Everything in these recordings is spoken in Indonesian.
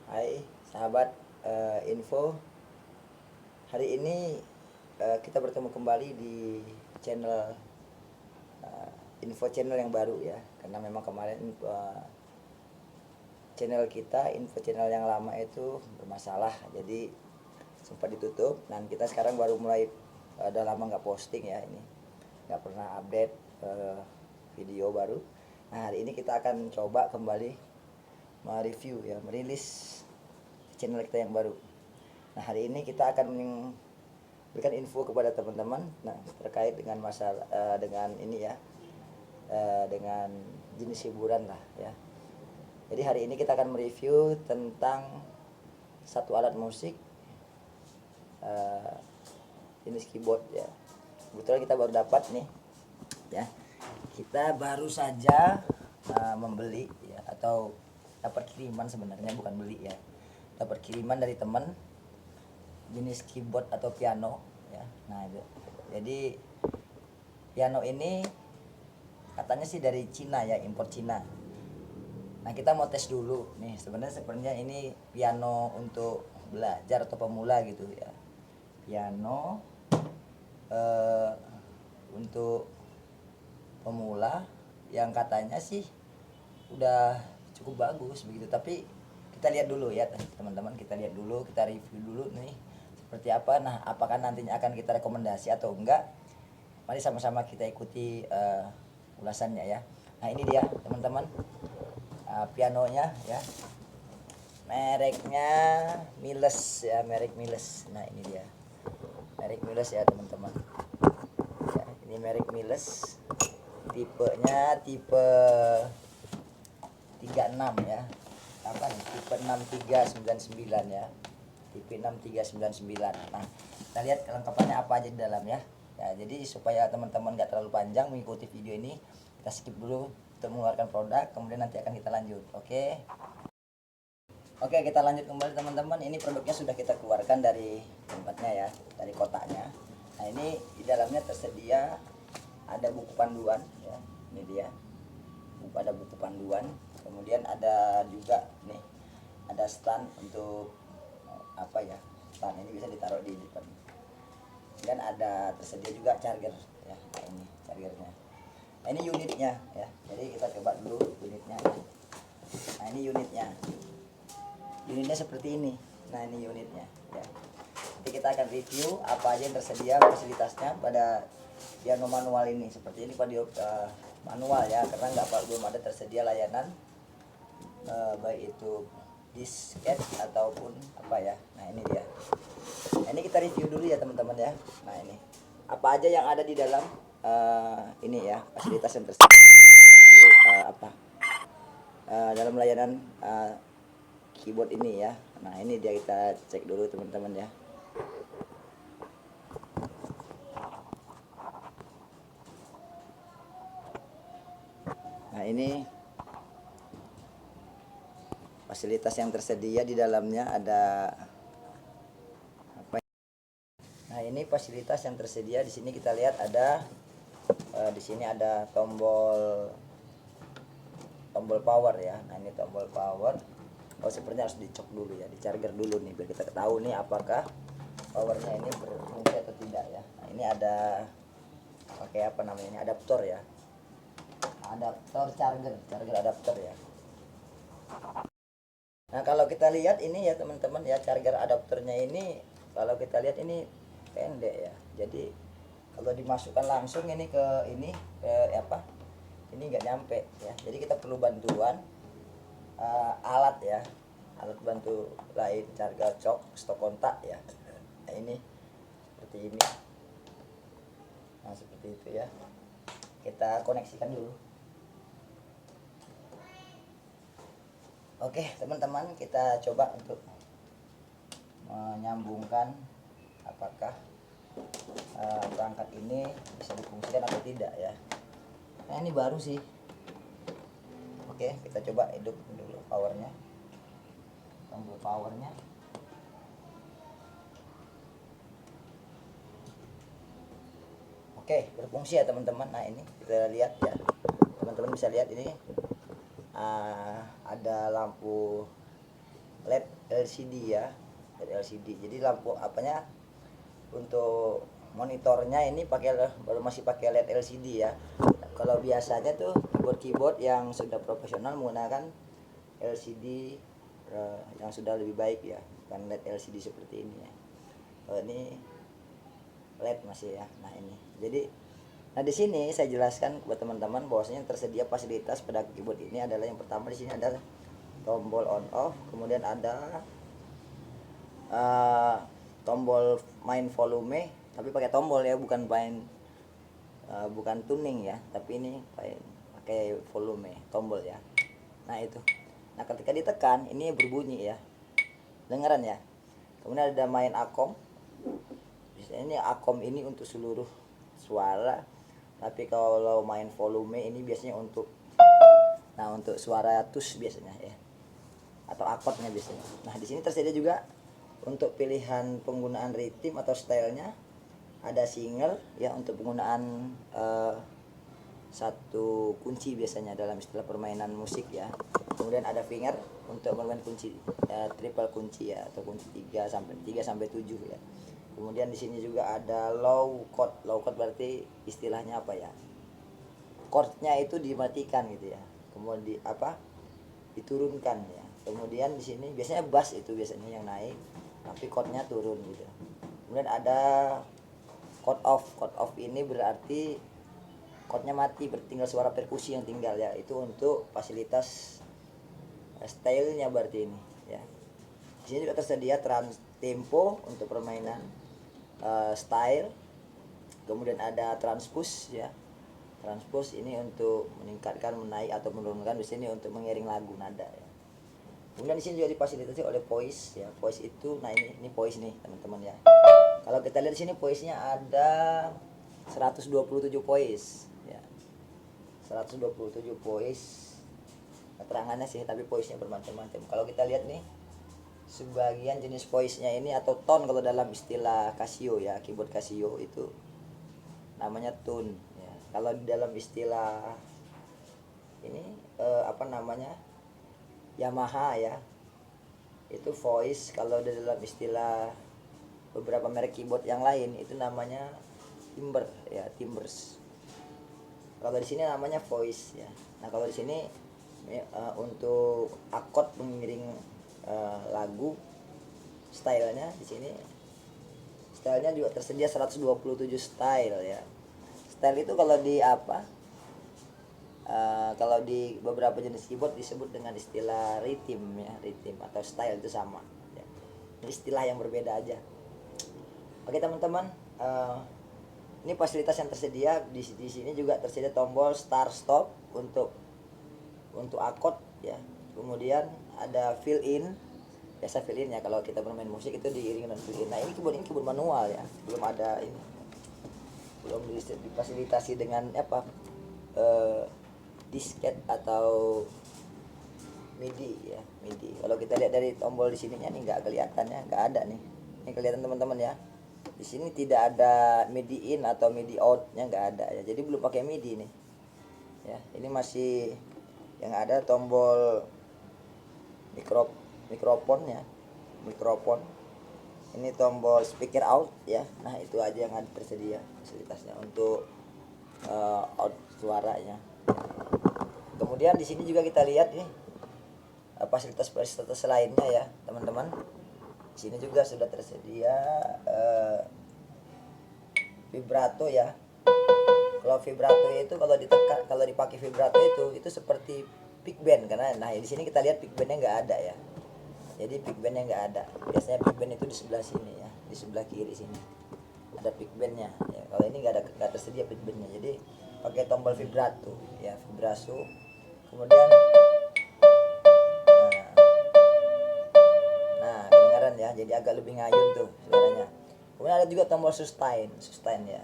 Hai sahabat info. Hari ini kita bertemu kembali di channel info channel yang baru ya. Karena memang kemarin channel kita info channel yang lama itu bermasalah, jadi sempat ditutup. Dan kita sekarang baru mulai udah lama nggak posting ya, ini nggak pernah update video baru. Nah, hari ini kita akan coba kembali mereview ya, merilis channel kita yang baru. Nah, hari ini kita akan memberikan info kepada teman-teman terkait dengan masalah dengan ini ya, dengan jenis hiburan lah ya. Jadi hari ini kita akan mereview tentang satu alat musik jenis keyboard ya. Kebetulan kita baru dapat nih ya. Kita baru saja membeli ya, atau dapat kiriman, sebenarnya bukan beli ya, dapat kiriman dari teman jenis keyboard atau piano ya. Nah itu, jadi piano ini katanya sih dari Cina ya, impor Cina. Nah, kita mau tes dulu nih. Sebenarnya ini piano untuk belajar atau pemula gitu ya, piano untuk pemula yang katanya sih udah cukup bagus begitu. Tapi kita lihat dulu ya teman-teman, kita lihat dulu, kita review dulu nih seperti apa. Nah, apakah nantinya akan kita rekomendasi atau enggak, mari sama-sama kita ikuti ulasannya ya. Nah, ini dia teman-teman, pianonya ya, mereknya Miles ya, merek Miles. Nah, ini dia merek Miles ya teman-teman ya, ini merek Miles, tipenya tipe 36 ya, apa nih, tipe 6399 ya, tipe 6399. Nah, kita lihat kelengkapannya apa aja di dalam ya. Ya, jadi supaya teman-teman gak terlalu panjang mengikuti video ini, kita skip dulu untuk mengeluarkan produk, kemudian nanti akan kita lanjut. Oke, kita lanjut kembali teman-teman. Ini produknya sudah kita keluarkan dari tempatnya ya, dari kotaknya. Nah, ini di dalamnya tersedia ada buku panduan ya, ini dia ada buku panduan. Kemudian ada juga nih, ada stand untuk apa ya, stand ini bisa ditaruh di depan. Dan ada tersedia juga charger ya. Nah, ini chargernya. Nah, ini unitnya ya, jadi kita coba dulu unitnya ya. Nah, ini unitnya seperti ini. Nah, ini unitnya ya. Nanti kita akan review apa aja yang tersedia fasilitasnya pada piano manual ini. Seperti ini pada manual ya, karena belum ada tersedia layanan baik itu disket ataupun apa ya. Nah, ini dia. Nah, ini kita review dulu ya teman-teman ya. Nah, ini apa aja yang ada di dalam ini ya, fasilitas yang tersedia dalam layanan keyboard ini ya. Nah, ini dia, kita cek dulu teman-teman ya. Nah, ini fasilitas yang tersedia di dalamnya ada apa? Nah, ini fasilitas yang tersedia di sini. Kita lihat ada di sini ada tombol power ya. Nah, ini tombol power. Oh, sepertinya harus dicok dulu ya, di-charger dulu nih biar kita tahu nih apakah powernya ini berfungsi atau tidak ya. Nah, ini ada pakai apa namanya, ini adaptor ya, adaptor charger adaptor ya. Nah, kalau kita lihat ini ya teman-teman ya, charger adaptornya ini kalau kita lihat ini pendek ya. Jadi kalau dimasukkan langsung ini ke apa? Ini nggak nyampe ya. Jadi kita perlu bantuan alat ya, alat bantu lain, charger stok kontak ya. Nah, ini seperti ini. Nah, seperti itu ya. Kita koneksikan dulu. Oke teman-teman, kita coba untuk menyambungkan apakah perangkat ini bisa difungsikan atau tidak ya. Nah, ini baru sih. Oke, kita coba hidup dulu powernya, tombol powernya. Oke, berfungsi ya teman-teman. Nah, ini kita lihat ya, teman-teman bisa lihat ini ada lampu LED LCD ya, LED LCD. Jadi lampu apanya untuk monitornya ini baru masih pakai LED LCD ya. Kalau biasanya tuh keyboard yang sudah profesional menggunakan LCD yang sudah lebih baik ya, bukan LED LCD seperti ini ya. Kalau ini LED masih ya. Nah ini. Jadi di sini saya jelaskan buat teman-teman bahwasanya tersedia fasilitas pada keyboard ini adalah yang pertama di sini ada tombol on off, kemudian ada tombol main volume, tapi pakai tombol ya, bukan bukan tuning ya, tapi ini pakai volume tombol ya. Nah itu. Nah ketika ditekan ini berbunyi ya, dengaran ya. Kemudian ada main akom. Biasanya ini akom ini untuk seluruh suara, tapi kalau main volume ini biasanya untuk suara tus biasanya ya, atau akordnya biasanya. Nah di sini tersedia juga untuk pilihan penggunaan ritme atau stylenya. Ada single ya untuk penggunaan satu kunci biasanya dalam istilah permainan musik ya. Kemudian ada finger untuk bermain kunci triple kunci ya, atau kunci 3 sampai 7 ya. Kemudian di sini juga ada low chord. Low chord berarti istilahnya apa ya? Chordnya itu dimatikan gitu ya. Kemudian diturunkan ya. Kemudian di sini biasanya bass itu biasanya yang naik, tapi chordnya turun gitu. Kemudian ada chord off. Chord off ini berarti chordnya mati, tinggal suara perkusi yang tinggal ya. Itu untuk fasilitas stylenya berarti ini ya. Di sini juga tersedia tempo untuk permainan style. Kemudian ada transpose ya. Transpose ini untuk meningkatkan, menaik atau menurunkan. Di sini untuk mengiring lagu nada ya. Kemudian di sini juga difasilitasi oleh voice ya. Voice itu, nah ini voice nih teman-teman ya. Kalau kita lihat di sini voice-nya ada 127 voice ya. 127 voice. Keterangannya sih, tapi voice-nya bermacam-macam. Kalau kita lihat nih, sebagian jenis voice-nya ini atau tone kalau dalam istilah Casio ya, keyboard Casio itu namanya tone ya. Kalau di dalam istilah ini Yamaha ya, itu voice. Kalau di dalam istilah beberapa merek keyboard yang lain itu namanya timbre ya, timbres. Kalau di sini namanya voice ya. Nah kalau di sini untuk akord mengiring lagu, stylenya di sini stylenya juga tersedia 127 style ya. Style itu kalau di kalau di beberapa jenis keyboard disebut dengan istilah rhythm ya, rhythm atau style itu sama ya. Ini istilah yang berbeda aja. Oke teman-teman, ini fasilitas yang tersedia di sini juga tersedia tombol start stop untuk akord ya. Kemudian ada fill in, biasa fill in ya kalau kita bermain musik itu diiringi dengan fill in. Nah ini keyboard manual ya, belum ada ini, belum difasilitasi dengan disket atau MIDI ya, MIDI. Kalau kita lihat dari tombol di sininya nih nggak kelihatan ya, nggak ada nih. Ini kelihatan teman-teman ya. Di sini tidak ada MIDI in atau MIDI out-nya, nggak ada ya. Jadi belum pakai MIDI nih. Ya, ini masih yang ada tombol mikrofon ya, mikrofon. Ini tombol speaker out ya. Nah, itu aja yang ada tersedia fasilitasnya untuk out suaranya. Kemudian di sini juga kita lihat nih fasilitas lainnya ya, teman-teman. Di sini juga sudah tersedia vibrato ya. Kalau vibrato itu kalau dipakai vibrato itu seperti pick band, karena nah di sini kita lihat pick bandnya nggak ada ya. Jadi pick bandnya nggak ada. Biasanya pick band itu di sebelah sini ya, di sebelah kiri sini ada pick bandnya ya. Kalau ini nggak tersedia pick bandnya, jadi pakai tombol vibrato ya, vibrato. Kemudian nah kedengaran ya, jadi agak lebih ngayun tuh suaranya. Kemudian ada juga tombol sustain ya.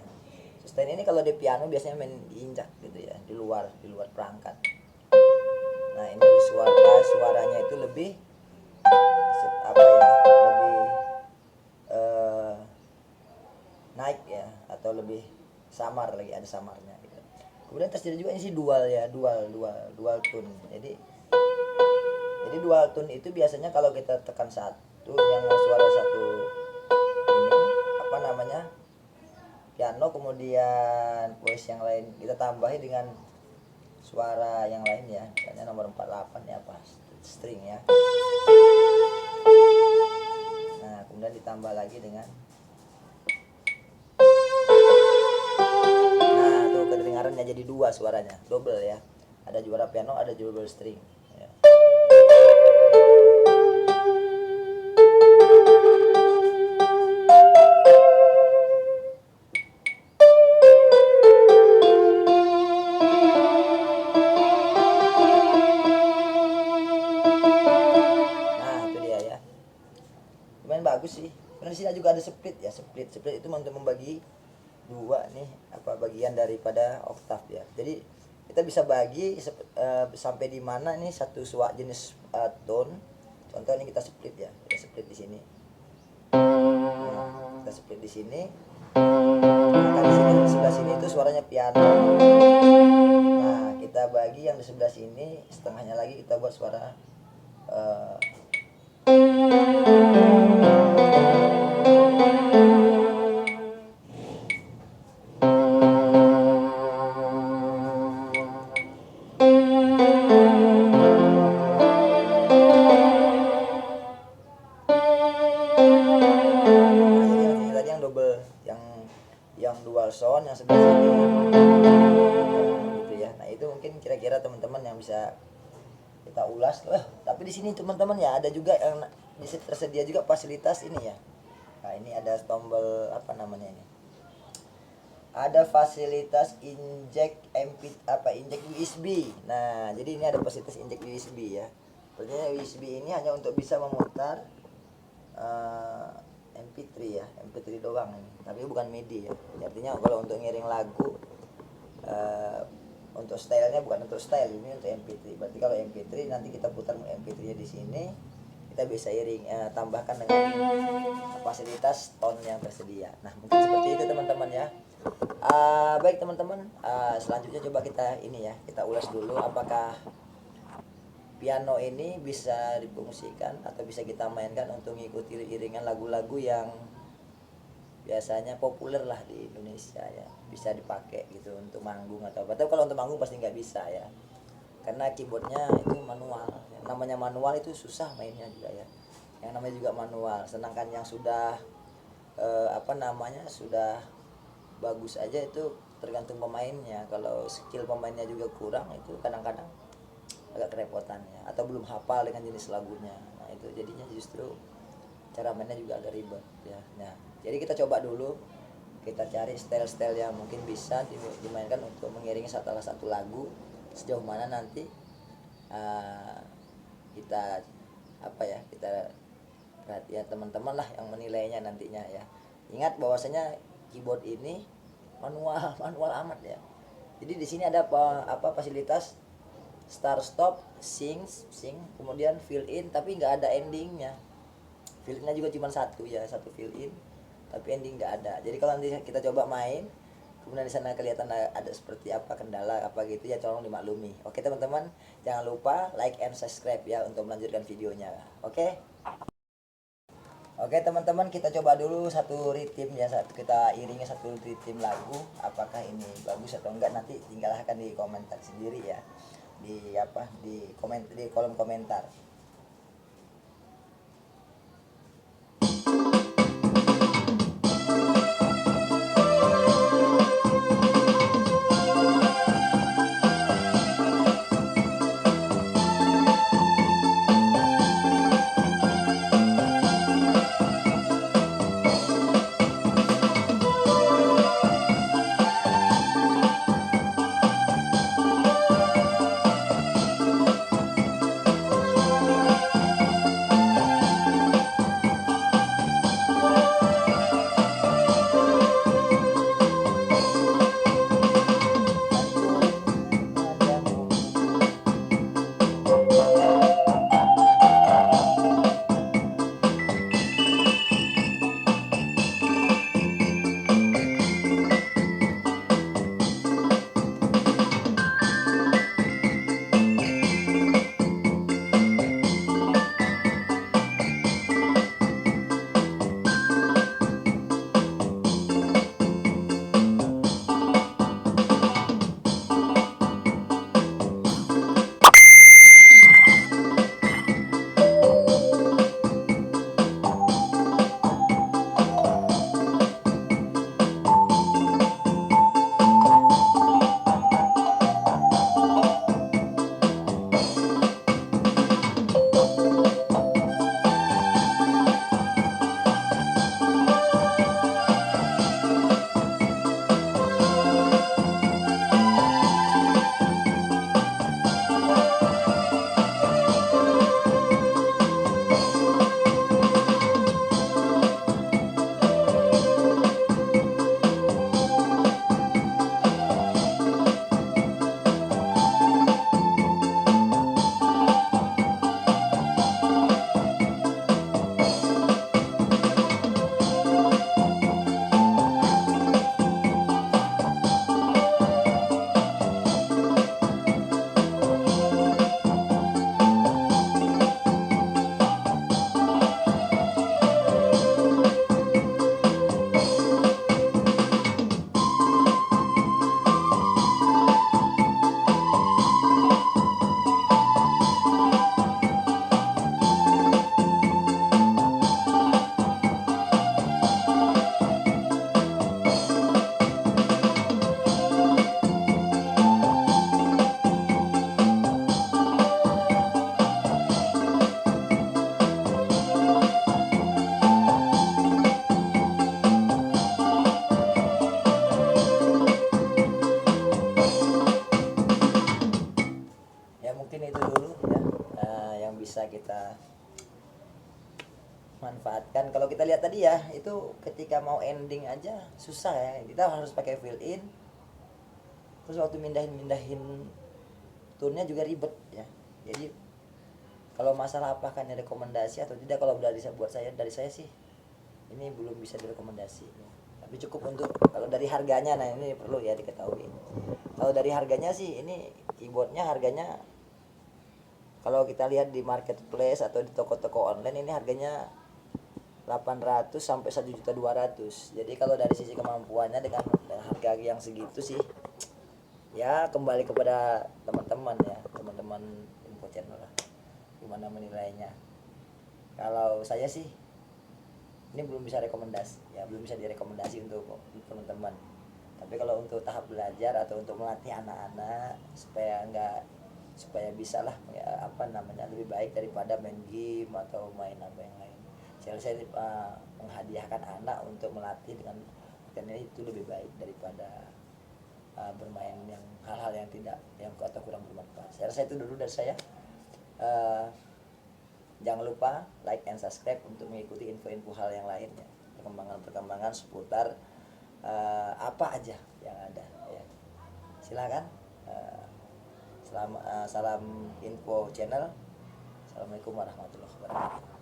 Sustain ini kalau di piano biasanya main diinjak gitu ya, di luar perangkat. Nah ini suaranya itu lebih lebih naik ya, atau lebih samar lagi, ada samarnya gitu. Kemudian tersedia juga isi dual ya, dual tone. Jadi Jadi dual tone itu biasanya kalau kita tekan satu yang suara satu ini apa namanya piano, kemudian voice yang lain kita tambahi dengan suara yang lain ya, misalnya nomor 48 ya apa string ya. Nah kemudian ditambah lagi dengan, nah tuh kedengarannya jadi dua suaranya, double ya, ada juara piano ada double string ya. Bagus sih. Karena di sini juga ada split ya, split itu untuk membagi dua nih apa bagian daripada oktav ya. Jadi kita bisa bagi sampai di mana nih satu suara jenis tone. Contoh ini kita split ya, kita split di sini. Nah, kita split di sini. Nah, di sini di sebelah sini itu suaranya piano. Nah, kita bagi yang di sebelah sini setengahnya lagi kita buat suara yang dual sound yang sebelah sini gitu ya. Nah itu mungkin kira-kira teman-teman yang bisa kita ulas. Tapi di sini teman-teman ya ada juga yang tersedia juga fasilitas ini ya. Nah ini ada tombol apa namanya ini, ada fasilitas inject inject USB. Nah jadi ini ada fasilitas inject USB ya. Artinya USB ini hanya untuk bisa memutar MP3 ya, MP3 doang ini, tapi bukan MIDI ya. Artinya kalau untuk ngiring lagu untuk stylenya bukan untuk style, ini untuk MP3. Berarti kalau MP3 nanti kita putar MP3 nya di sini, kita bisa iring tambahkan dengan fasilitas tone yang tersedia. Nah mungkin seperti itu teman-teman ya. Baik teman-teman, selanjutnya coba kita ini ya, kita ulas dulu apakah piano ini bisa difungsikan atau bisa kita mainkan untuk mengikuti iringan lagu-lagu yang biasanya populer lah di Indonesia ya, bisa dipakai gitu untuk manggung atau apa. Tapi kalau untuk manggung pasti nggak bisa ya, karena keyboardnya itu manual. Namanya manual itu susah mainnya juga ya, yang namanya juga manual. Sedangkan yang sudah sudah bagus aja itu tergantung pemainnya. Kalau skill pemainnya juga kurang, itu kadang-kadang agak kerepotan ya, atau belum hafal dengan jenis lagunya. Nah itu jadinya justru cara mainnya juga agak ribet ya. Nah jadi kita coba dulu, kita cari style-style yang mungkin bisa dimainkan untuk mengiringi salah satu lagu. Sejauh mana nanti kita kita perhatian teman-teman lah yang menilainya nantinya ya. Ingat bahwasanya keyboard ini manual amat ya. Jadi di sini ada fasilitas start stop, sing, kemudian fill in, tapi nggak ada endingnya. Fill innya juga cuma satu fill in, tapi ending nggak ada. Jadi kalau nanti kita coba main, kemudian di sana kelihatan ada seperti apa kendala apa gitu ya, tolong dimaklumi. Oke teman-teman, jangan lupa like and subscribe ya untuk melanjutkan videonya. Oke teman-teman, kita coba dulu satu ritme ya, kita iringi satu ritme lagu. Apakah ini bagus atau enggak, nanti tinggalkan di komentar sendiri ya, di kolom komentar. manfaatkan. Kalau kita lihat tadi ya, itu ketika mau ending aja susah ya, kita harus pakai fill in, terus waktu mindahin toolnya juga ribet ya. Jadi kalau masalah apakah ini rekomendasi atau tidak, kalau dari saya sih ini belum bisa direkomendasi ya. Tapi cukup untuk, kalau dari harganya, nah ini perlu ya diketahui, kalau dari harganya sih ini keyboardnya harganya, kalau kita lihat di marketplace atau di toko-toko online ini harganya 800 sampai 1.200.000. Jadi kalau dari sisi kemampuannya dengan harga yang segitu sih ya kembali kepada teman-teman ya, teman-teman info channel lah, gimana menilainya. Kalau saya sih ini belum bisa rekomendasi ya, belum bisa direkomendasi untuk teman-teman. Tapi kalau untuk tahap belajar atau untuk melatih anak-anak supaya bisa lah ya, apa namanya, lebih baik daripada main game atau main apa yang lain, saya menghadiahkan anak untuk melatih dengan karena itu lebih baik daripada bermain yang hal-hal yang tidak, yang atau kurang bermanfaat. Saya rasa itu dulu dari saya. uh, Jangan lupa like and subscribe untuk mengikuti info-info hal yang lainnya, perkembangan-perkembangan seputar apa aja yang ada ya. Silakan. Salam info channel. Assalamualaikum warahmatullahi wabarakatuh.